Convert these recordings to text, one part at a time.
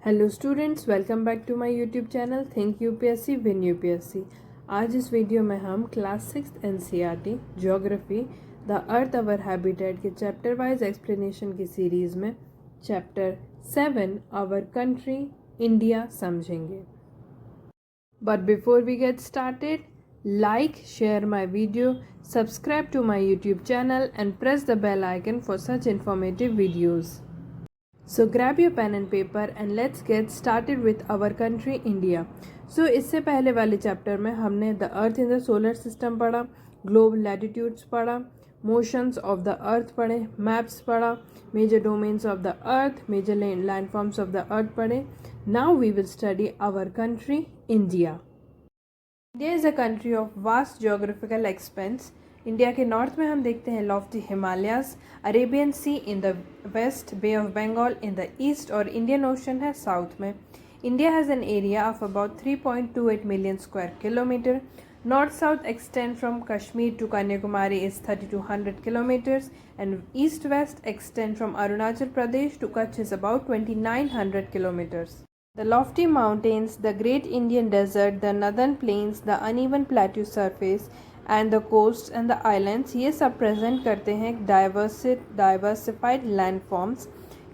Hello students, welcome back to my YouTube channel think UPSC win UPSC. आज इस वीडियो में हम class 6 NCERT geography the earth our habitat के चैप्टर वाइज एक्सप्लेनेशन की सीरीज़ में चैप्टर 7 आवर कंट्री इंडिया समझेंगे। But before we get started, like, share my video, subscribe to my YouTube channel and press the bell icon for such informative videos. So grab your pen and paper and let's get started with our country India. So इससे पहले वाले chapter में हमने the earth in the solar system पढ़ा, globe latitudes पढ़ा, motions of the earth पढ़े, maps पढ़ा, major domains of the earth, major landforms of the earth पढ़े. Now we will study our country India. India is a country of vast geographical expanse. India के north में हम देखते हैं lofty Himalayas, Arabian Sea in the west, Bay of Bengal in the east और Indian ocean है south में. India has an area of about 3.28 million square kilometre. North south extend from Kashmir to Kanyakumari is 3200 kilometers and east west extend from Arunachal Pradesh to Kutch is about 2900 kilometers. The lofty mountains, the great Indian desert, the northern plains, the uneven plateau surface and the coasts and the islands, ये सब present करते हैं diversified landforms,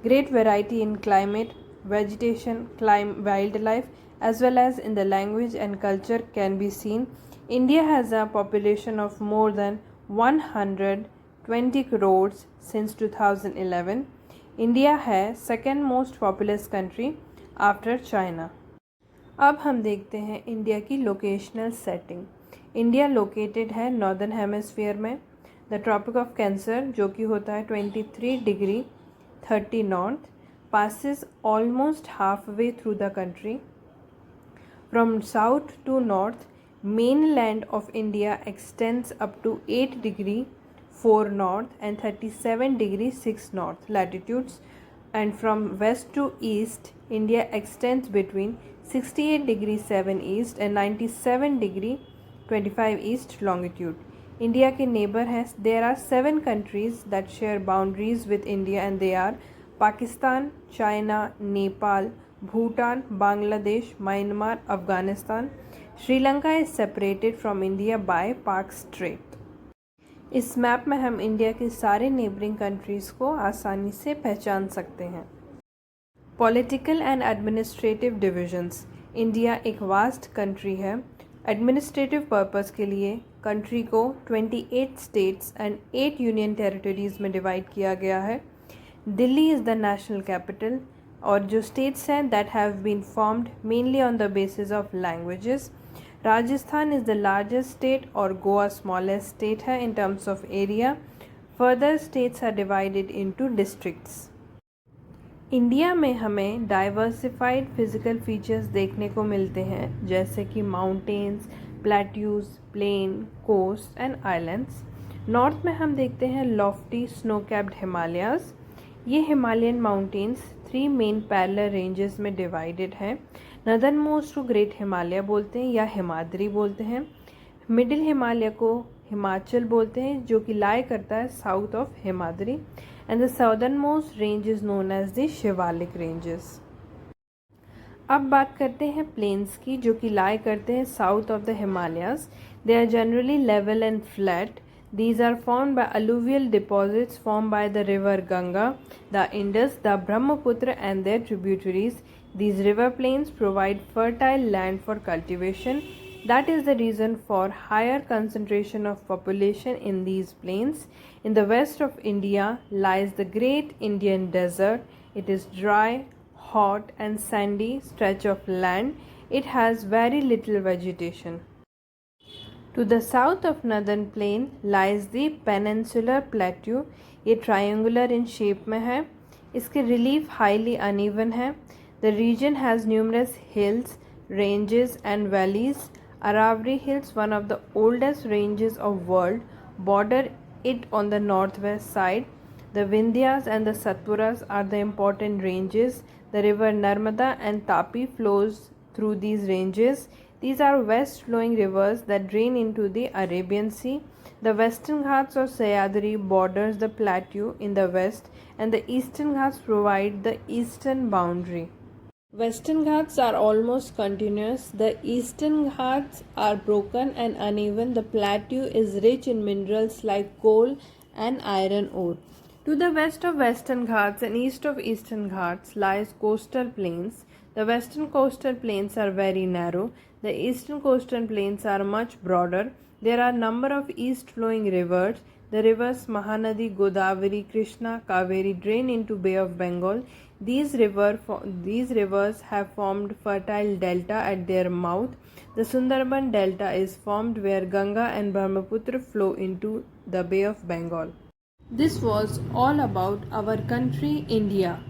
great variety in climate, vegetation, wildlife as well as in the language and culture can be seen. India has a population of more than 120 crores since 2011. India है second most populous country after China. अब हम देखते हैं India की locational setting. India located है northern hemisphere में. The tropic of cancer जो कि होता है 23 degree 30 north passes almost halfway through the country. From south to north, mainland of India extends up to 8 degree 4 north and 37 degree 6 north latitudes, and from west to east, India extends between 68 degree 7 east and 97 degree 25 east longitude. India के neighbor हैं. There are 7 countries that share boundaries with India and they are Pakistan, China, Nepal, Bhutan, Bangladesh, Myanmar, Afghanistan. Sri Lanka is separated from India by Park Strait. इस map में हम India के सारे neighbouring countries को आसानी से पहचान सकते हैं. Political and administrative divisions. India एक वास्ट कंट्री है. एडमिनिस्ट्रेटिव पर्पस के लिए कंट्री को 28 स्टेट्स एंड 8 यूनियन टेरिटरीज़ में डिवाइड किया गया है. Delhi is the national capital और जो स्टेट्स हैं that have been formed mainly on the basis of languages. Rajasthan is the largest state और गोवा स्मॉलेस्ट स्टेट है in terms of area. Further states are divided into districts. India में हमें diversified physical features देखने को मिलते हैं जैसे कि mountains, plateaus, plain, coast and islands. North में हम देखते हैं लॉफ्टी स्नो कैप्ड हिमालयाज. ये Himalayan mountains 3 main parallel ranges में डिवाइडेड हैं. नदर्न मोस्ट को ग्रेट हिमालय बोलते हैं या हिमाद्री बोलते हैं. मिडिल हिमालय को हिमाचल बोलते हैं जो कि लाई करता है south of Himadri. And the southern most range is known as the Shivalik ranges. अब बात करते हैं प्लेन्स की जो कि लाई करते हैं south of the Himalayas. They are generally level and flat. These are formed by alluvial deposits formed by the river Ganga, the Indus, the Brahmaputra and their tributaries. These river plains provide fertile land for cultivation. That is the reason for higher concentration of population in these plains. In the west of India lies the great Indian desert. It is dry, hot and sandy stretch of land. It has very little vegetation. To the south of northern plain lies the peninsular plateau. ये triangular in shape में है. इसके relief highly uneven है. The region has numerous hills, ranges and valleys. Aravalli Hills, one of the oldest ranges of world, border it on the northwest side. The Vindhyas and the Satpuras are the important ranges. The river Narmada and Tapi flows through these ranges. These are west flowing rivers that drain into the Arabian Sea. The western Ghats or Sahyadri borders the plateau in the west and the eastern Ghats provide the eastern boundary. Western Ghats are almost continuous. The Eastern Ghats are broken and uneven. The plateau is rich in minerals like coal and iron ore. To the west of Western Ghats and east of Eastern Ghats lies coastal plains. The western coastal plains are very narrow. The eastern coastal plains are much broader. There are a number of east-flowing rivers. The rivers Mahanadi, Godavari, Krishna, Kaveri drain into Bay of Bengal. These rivers have formed fertile delta at their mouth. The Sundarban Delta is formed where Ganga and Brahmaputra flow into the Bay of Bengal. This was all about our country, India.